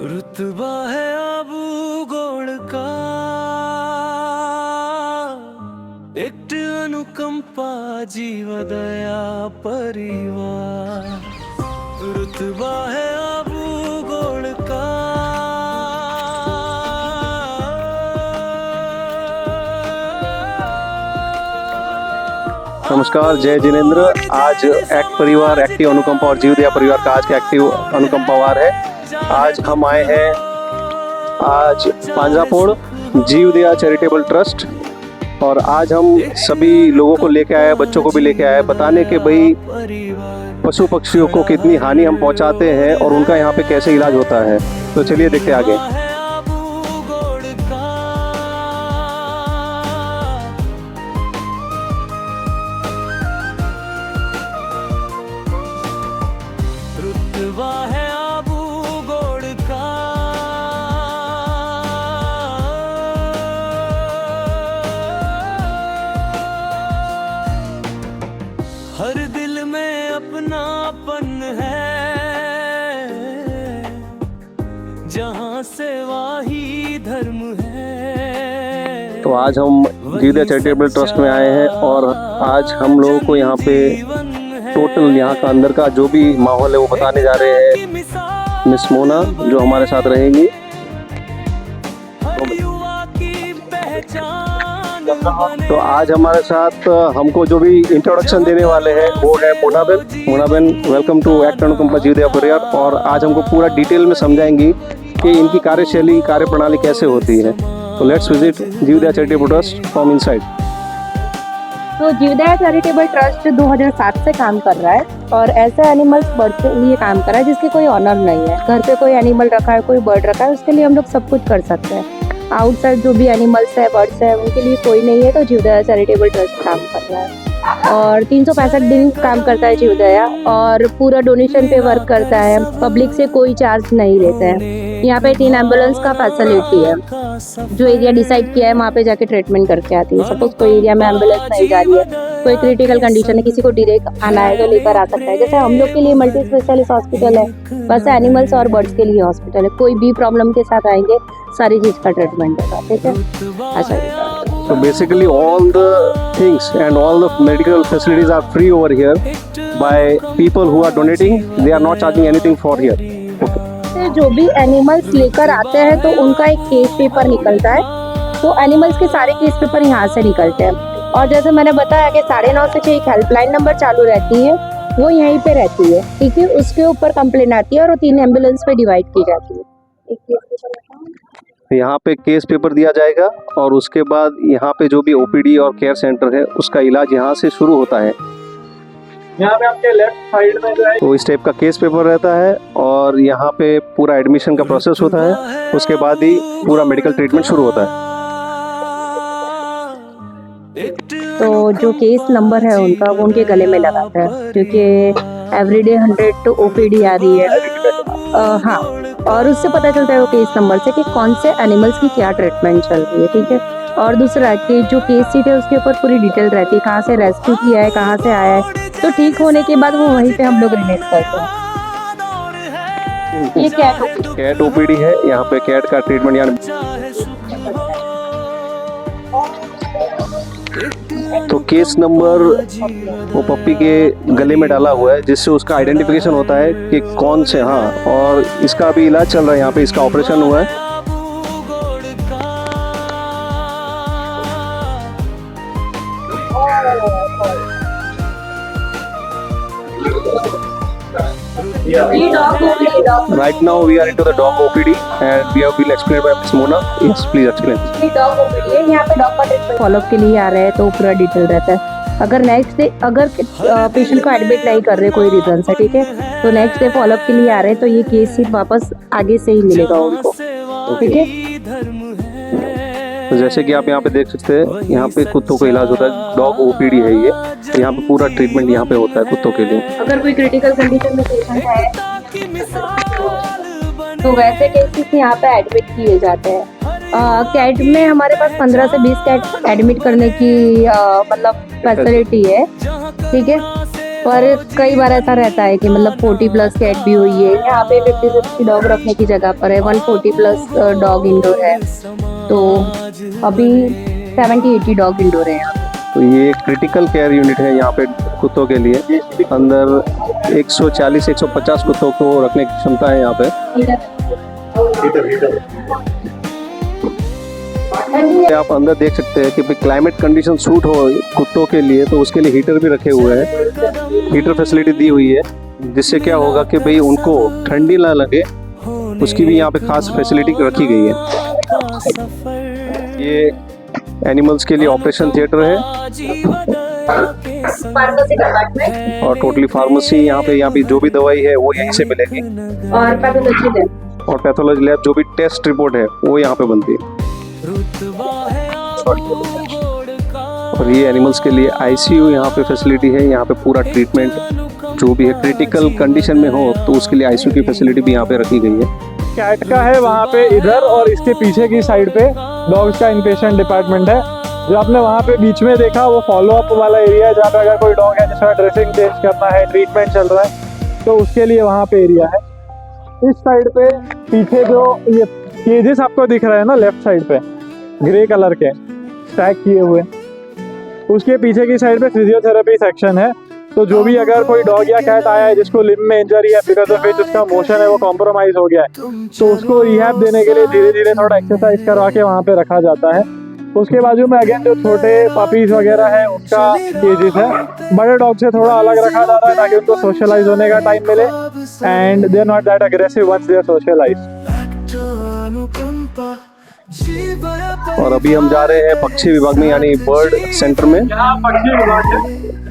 रुतबा है आबू गोड़ का एकट अनुकंपा जीव दया परिवार। रुतबा है आबू गोड़ का नमस्कार, जय जिनेंद्र। आज एक्ट परिवार, एक्टिव अनुकंपा और जीव दया परिवार का आज का एक्टिव अनुकंपा वार है। आज हम आए हैं आज पांजापोड़ जीव दया चैरिटेबल ट्रस्ट, और आज हम सभी लोगों को लेके आए, बच्चों को भी लेके आए, बताने के भाई पशु पक्षियों को कितनी हानि हम पहुंचाते हैं और उनका यहाँ पे कैसे इलाज होता है। तो चलिए देखते हैं आगे। रुतबा है आबू गोड़ का हर दिल में अपनापन है, जहाँ सेवा ही धर्म है। तो आज हम जीव दया चैरिटेबल ट्रस्ट में आए हैं और आज हम लोगों को यहाँ पे टोटल यहाँ का अंदर का जो भी माहौल है वो बताने जा रहे हैं मिस मोना, जो हमारे साथ रहेंगी। तो आज हमारे साथ हमको जो भी इंट्रोडक्शन देने वाले हैं वो है Mona ben. Mona ben, welcome to act अनुकंपा जीव दया परिवार। और आज हमको पूरा डिटेल में समझाएंगी कि इनकी कार्यशैली, कार्यप्रणाली कैसे होती है। तो लेट्स विजिट जीव दया चैरिटेबल ट्रस्ट फ्रॉम इनसाइड। तो जीव दया चैरिटेबल ट्रस्ट 2007 से काम कर रहा है और ऐसे एनिमल्स बर्ड के लिए काम कर रहा है जिसके कोई ऑनर नहीं है। घर पे कोई एनिमल रखा है, कोई बर्ड रखा है, उसके लिए हम लोग सब कुछ कर सकते हैं। आउटसाइड जो भी एनिमल्स है, बर्ड्स है, उनके लिए कोई नहीं है, तो जीव दया चैरिटेबल ट्रस्ट काम कर रहा है। और 365 दिन काम करता है जीव दया, और पूरा डोनेशन पे वर्क करता है। पब्लिक से कोई चार्ज नहीं लेते हैं। यहाँ पे 3 एम्बुलेंस का फैसिलिटी है। जो एरिया डिसाइड किया है वहाँ पे जाके ट्रीटमेंट करके आती है। सपोज कोई एरिया में एम्बुलेंस नहीं जा रही है, कोई क्रिटिकल कंडीशन है, किसी को डायरेक्ट आना है तो लेकर आ सकता है। जैसे हम लोग के लिए मल्टी स्पेशलिस्ट हॉस्पिटल है, बस एनिमल्स और बर्ड्स के लिए हॉस्पिटल है। कोई भी प्रॉब्लम के साथ आएंगे, सारी चीज का ट्रीटमेंट होगा। ठीक है, अच्छा। So basically all the things and all the medical facilities are free over here by people who are donating. They are not charging anything for here. Okay. जो भी एनिमल्स लेकर आते हैं तो उनका एक केस पेपर निकलता है। तो एनिमल्स के सारे केस पेपर यहाँ से निकलते हैं। और जैसे मैंने बताया कि 9:30 से 6 एक हेल्पलाइन नंबर चालू रहती है, वो यहीं पे रहती है। ठीक है, उसके ऊपर कंप्लेन आती है और वो 3 एम्बुलेंस पे डिवाइड की जाती है। एक केस पेपर यहाँ पे केस पेपर दिया जाएगा और उसके बाद यहाँ पे जो भी ओपीडी और केयर सेंटर है उसका इलाज यहाँ से शुरू होता है। यहाँ पे आपके लेफ्ट साइड में जो है तो इस टाइप का केस पेपर रहता है और यहाँ पे पूरा एडमिशन का प्रोसेस होता है। उसके बाद ही पूरा मेडिकल ट्रीटमेंट शुरू होता है। तो जो केस नंबर है उनका, वो उनके गले में लगाता है, क्योंकि एवरीडे 100 ओपीडी आ रही है। हाँ, और उससे पता चलता है वो केस नंबर से कि कौन से एनिमल्स की क्या ट्रीटमेंट चल रही है। ठीक है, और दूसरा कि जो केस शीट है उसके ऊपर पूरी डिटेल रहती है, कहाँ से रेस्क्यू किया है, कहाँ से आया है। तो ठीक होने के बाद वो वहीं पे हम लोग रिलेट करते हैं। ये कैट ओपीडी है, यहाँ पे कैट का ट्रीटमेंट यानी तो केस नंबर वो पप्पी के गले में डाला हुआ है, जिससे उसका आइडेंटिफिकेशन होता है कि कौन से। हाँ, और इसका भी इलाज चल रहा है, यहाँ पे इसका ऑपरेशन हुआ है। Right now we are into the dog OPD and we have been explained by Ms. Mona. Yes, please explain. Dog OPD है, यहाँ पे डॉग का ट्रीटमेंट फॉलोअप के लिए आ रहे हैं तो पूरा डिटेल रहता है। अगर नेक्स्ट डे अगर पेशेंट को एडमिट नहीं कर रहे कोई रीजन से, ठीक है, तो नेक्स्ट डे फॉलोअप के लिए आ रहे हैं तो ये केस सीट वापस आगे से ही मिलेगा उनको। ठीक है, तो जैसे कि आप यहाँ पे देख सकते हैं, यहाँ पे कुत्तों का इलाज होता है। डॉग ओपीडी है ये, तो यहाँ पे पूरा ट्रीटमेंट यहाँ पे होता है कुत्तों के लिए। अगर कोई क्रिटिकल कंडीशन में पेशेंट है तो वैसे केसेस यहाँ पे एडमिट किए जाते हैं। कैट में हमारे पास 15 से 20 कैट एडमिट करने की मतलब फैसिलिटी है। ठीक है, पर कई बार ऐसा रहता है कि मतलब 40+ कैट भी हुई है। यहाँ पे 50-60 डॉग रखने की जगह पर है, 140+ डॉग इंडोर है। तो अभी 70-80 डॉग इंडोर है यहाँ पे। तो ये क्रिटिकल केयर यूनिट है यहाँ पे कुत्तों के लिए। अंदर 140-150 कुत्तों को रखने की क्षमता है यहाँ पे। आप अंदर देख सकते हैं कि भाई क्लाइमेट कंडीशन सूट हो कुत्तों के लिए, तो उसके लिए हीटर भी रखे हुए हैं। हीटर फैसिलिटी दी हुई है, जिससे क्या होगा कि भाई उनको ठंडी ना लगे, उसकी भी यहाँ पे खास फैसिलिटी रखी गई है। ये एनिमल्स के लिए ऑपरेशन थिएटर है और टोटली फार्मेसी यहाँ पे जो भी दवाई है वो यहीं से मिलेगी। और पैथोलॉजी लैब जो भी टेस्ट रिपोर्ट है वो यहाँ पे बनती है। और ये एनिमल्स के लिए आईसीयू यहाँ पे फैसिलिटी है। यहाँ पे पूरा ट्रीटमेंट जो भी है क्रिटिकल कंडीशन में हो तो उसके लिए आईसीयू की फैसिलिटी भी यहाँ पे रखी गई है। कैट का है वहाँ पे इधर, और इसके पीछे की साइड पे डॉग्स का इनपेशेंट डिपार्टमेंट है। जो आपने वहाँ पे बीच में देखा वो फॉलो अप वाला एरिया है, जहाँ पे अगर कोई डॉग है जिसका ड्रेसिंग चेंज करना है, ट्रीटमेंट चल रहा है, तो उसके लिए वहाँ पे एरिया है। इस साइड पे पीछे जो ये केजेस आपको दिख रहे हैं ना लेफ्ट साइड पे, ग्रे कलर के स्टैक किए हुए, उसके पीछे की साइड पे फिजियोथेरेपी सेक्शन है। तो जो भी अगर कोई डॉग या कैट आया है जिसको लिम्ब में इंजरी है, बिकॉज ऑफ विच उसका मोशन है वो कॉम्प्रोमाइज हो गया है, तो उसको रिहैब देने के लिए धीरे धीरे थोड़ा एक्सरसाइज करवा के वहाँ पे रखा जाता है। उसके बाजू में अगेन जो छोटे पपीज वगैरह है उसका केजेस है। बड़े डॉग से थोड़ा अलग रखा जाता है ताकि उनको सोशलाइज होने का टाइम मिले, and they are not that aggressive once they are socialise. और अभी हम जा रहे हैं पक्षी विभाग में, यानी बर्ड सेंटर में। यहाँ पक्षी विभाग है,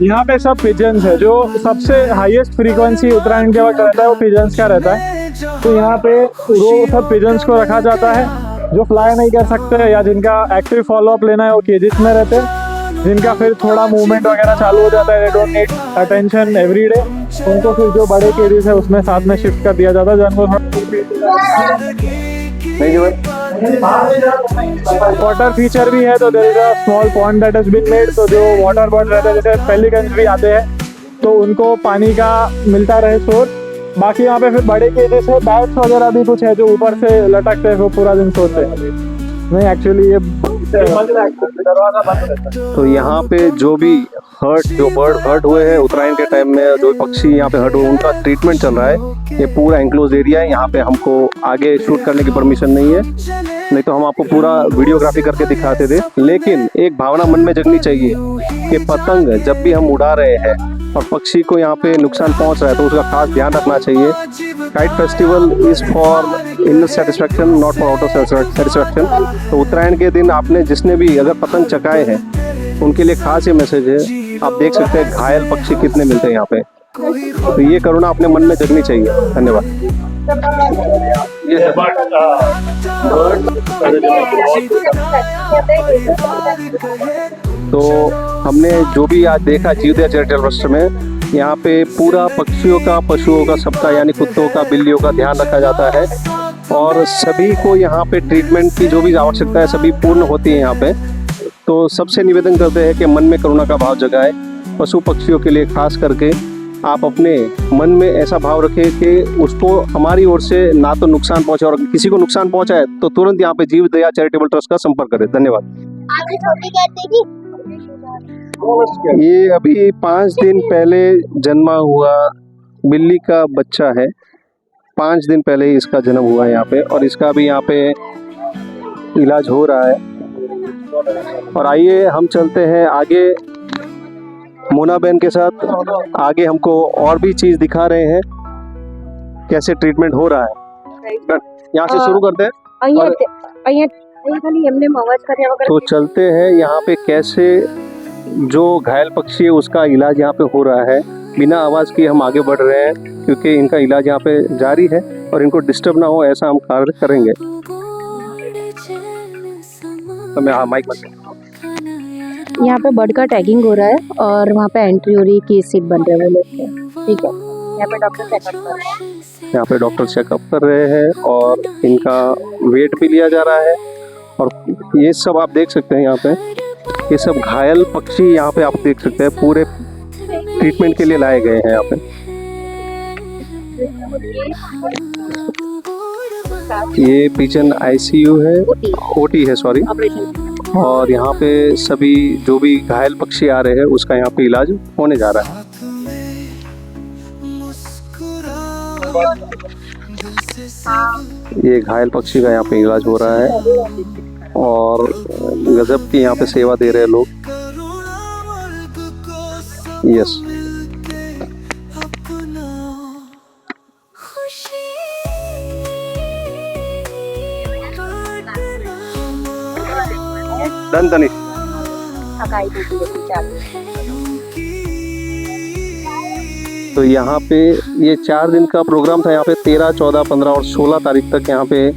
यहाँ पे सब पिजन्स है। जो सबसे हाईएस्ट फ्रीक्वेंसी उत्तरायण के वक्त रहता है वो पिजन्स का रहता है। तो यहाँ पे वो सब पिजन्स को रखा जाता है जो फ्लाई नहीं कर सकते या जिनका एक्टिव फॉलोअप लेना है वो केजेस में रहते हैं। जिनका फिर थोड़ा मूवमेंट वगैरह चालू हो जाता है, they don't need attention every day, उनको फिर जो बड़े केजेस है उसमें साथ में शिफ्ट कर दिया जाता है। जिनको वाटर फीचर भी है, तो there is a small pond that has been made. तो जो वाटर बर्ड रहते हैं जैसे पेलिकन्स भी आते हैं, तो उनको पानी का मिलता रहे सोर्स। बाकी यहाँ पे फिर बड़े केजेस है, बैट्स वगैरह भी कुछ है जो ऊपर से लटकते हैं, वो पूरा दिन सोते हैं। नहीं एक्चुअली ये दरवाजा बंद रहता है। तो यहाँ पे जो भी बर्ड हर्ट हुए हैं उत्तरायण के टाइम में, जो पक्षी यहाँ पे हर्ट हुए उनका ट्रीटमेंट चल रहा है। ये पूरा एंक्लोज एरिया है, यहाँ पे हमको आगे शूट करने की परमिशन नहीं है, नहीं तो हम आपको पूरा वीडियोग्राफी करके दिखाते थे। लेकिन एक भावना मन में जगनी चाहिए कि पतंग जब भी हम उड़ा रहे हैं और पक्षी को यहाँ पे नुकसान पहुँच रहा है तो उसका खास ध्यान रखना चाहिए। Kite festival is for inner satisfaction, not for outer satisfaction. तो उत्तरायण के दिन आपने जिसने भी अगर पतंग चकाए हैं उनके लिए खास ये मैसेज है। आप देख सकते हैं घायल पक्षी कितने मिलते हैं यहाँ पे, तो ये करुणा अपने मन में जगनी चाहिए। धन्यवाद। तो हमने जो भी आज देखा जीवदया चैरिटेबल ट्रस्ट में, यहाँ पे पूरा पक्षियों का, पशुओं का, सबका, यानी कुत्तों का, बिल्लियों का ध्यान रखा जाता है और सभी को यहाँ पे ट्रीटमेंट की जो भी आवश्यकता है सभी पूर्ण होती है यहाँ पे। तो सबसे निवेदन करते हैं कि मन में करुणा का भाव जगाए। पशु पक्षियों के लिए खास करके आप अपने मन में ऐसा भाव रखें कि उसको हमारी ओर से ना तो नुकसान पहुंचे, और किसी को नुकसान पहुंचा है तो तुरंत यहाँ पे जीवदया चैरिटेबल ट्रस्ट का संपर्क करें। धन्यवाद। ये अभी 5 दिन पहले जन्मा हुआ बिल्ली का बच्चा है। 5 दिन पहले ही इसका जन्म हुआ है यहाँ पे, और इसका भी यहाँ पे इलाज हो रहा है। और आइए हम चलते हैं आगे मोना बहन के साथ। आगे हमको और भी चीज दिखा रहे हैं कैसे ट्रीटमेंट हो रहा है। यहाँ से शुरू करते हैं। तो चलते हैं यहाँ पे कैसे जो घायल पक्षी है उसका इलाज यहाँ पे हो रहा है। बिना आवाज के हम आगे बढ़ रहे हैं क्योंकि इनका इलाज यहाँ पे जारी है और इनको डिस्टर्ब ना हो ऐसा हम कार्य करेंगे। तो मैं माइक यहाँ पे बर्ड का टैगिंग हो रहा है और वहाँ पे एंट्री हो रही है, केस सीट बन रहे हैं वो लोग। ठीक है, यहाँ पे डॉक्टर चेकअप कर रहे हैं। यहाँ पे डॉक्टर चेकअप कर रहे हैं और इनका वेट भी लिया जा रहा है। और ये सब आप देख सकते हैं यहाँ पे, ये सब घायल पक्षी यहाँ पे आप देख सकते हैं पूरे ट्रीटमेंट के लिए लाए गए हैं यहाँ पे। ये पिजन आईसीयू है, ओटी है सॉरी, ऑपरेशन और यहाँ पे सभी जो भी घायल पक्षी आ रहे हैं उसका यहाँ पे इलाज होने जा रहा है। ये घायल पक्षी का यहाँ पे इलाज हो रहा है और गजब की यहाँ पे सेवा दे रहे हैं लोग। Yes, done Tanish. थकाई होती है बेचारी। तो यहाँ पे ये 4 दिन का प्रोग्राम था। यहाँ पे 13, 14, 15 और 16 तारीख तक यहाँ पे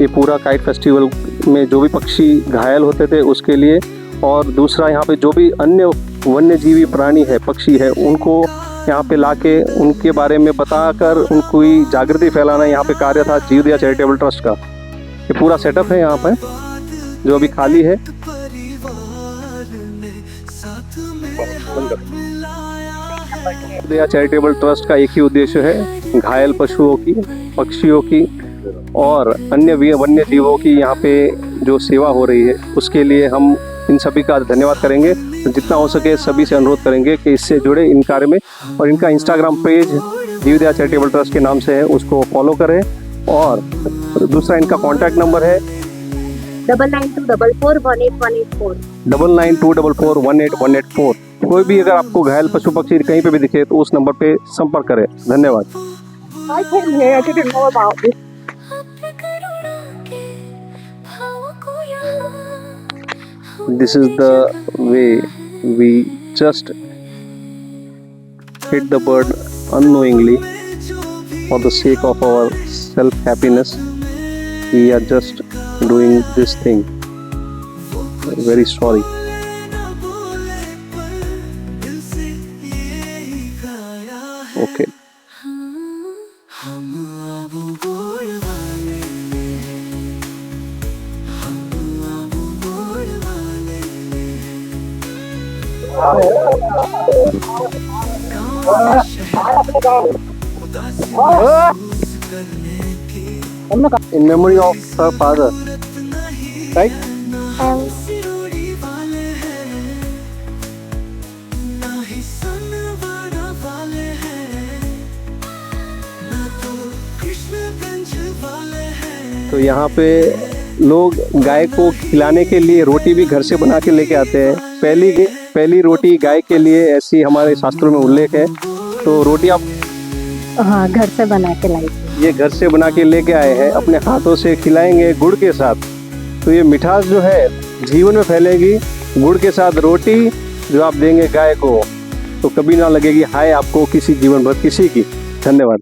ये पूरा काइट फेस्टिवल में जो भी पक्षी घायल होते थे उसके लिए, और दूसरा यहाँ पे जो भी अन्य वन्य जीवी प्राणी है, पक्षी है, उनको यहाँ पे लाके उनके बारे में बताकर उनको ही जागृति फैलाना यहाँ पे कार्य था जीवदया चैरिटेबल ट्रस्ट का। ये पूरा सेटअप है यहाँ पे जो अभी खाली है। जीवदया चैरिटेबल ट्रस्ट का एक ही उद्देश्य है, घायल पशुओं की, पक्षियों की और अन्य वन्य जीवों की यहाँ पे जो सेवा हो रही है उसके लिए हम इन सभी का धन्यवाद करेंगे। जितना हो सके सभी से अनुरोध करेंगे कि इससे जुड़े इन कार्य में, और इनका इंस्टाग्राम पेज जीवदया चैरिटेबल ट्रस्ट के नाम से है, उसको फॉलो करें। और दूसरा इनका कॉन्टैक्ट नंबर है 9924418184 9924418184। कोई भी अगर आपको घायल पशु पक्षी कहीं पे भी दिखे तो उस नंबर पे संपर्क करें। धन्यवाद। I came here, I didn't know about this. This is the way we just hit the bird unknowingly for the sake of our self happiness. We are just doing this thing. Very sorry. Okay. In memory of her father, right? तो यहाँ पे लोग गाय को खिलाने के लिए रोटी भी घर से बना के लेके आते हैं। पहली रोटी गाय के लिए, ऐसी हमारे शास्त्रों में उल्लेख है। तो रोटी आप हाँ घर से बना के लाई। ये घर से बना के लेके आए हैं, अपने हाथों से खिलाएंगे गुड़ के साथ। तो ये मिठास जो है जीवन में फैलेगी। गुड़ के साथ रोटी जो आप देंगे गाय को तो कभी ना लगेगी हाय आपको किसी जीवन भर किसी की। धन्यवाद।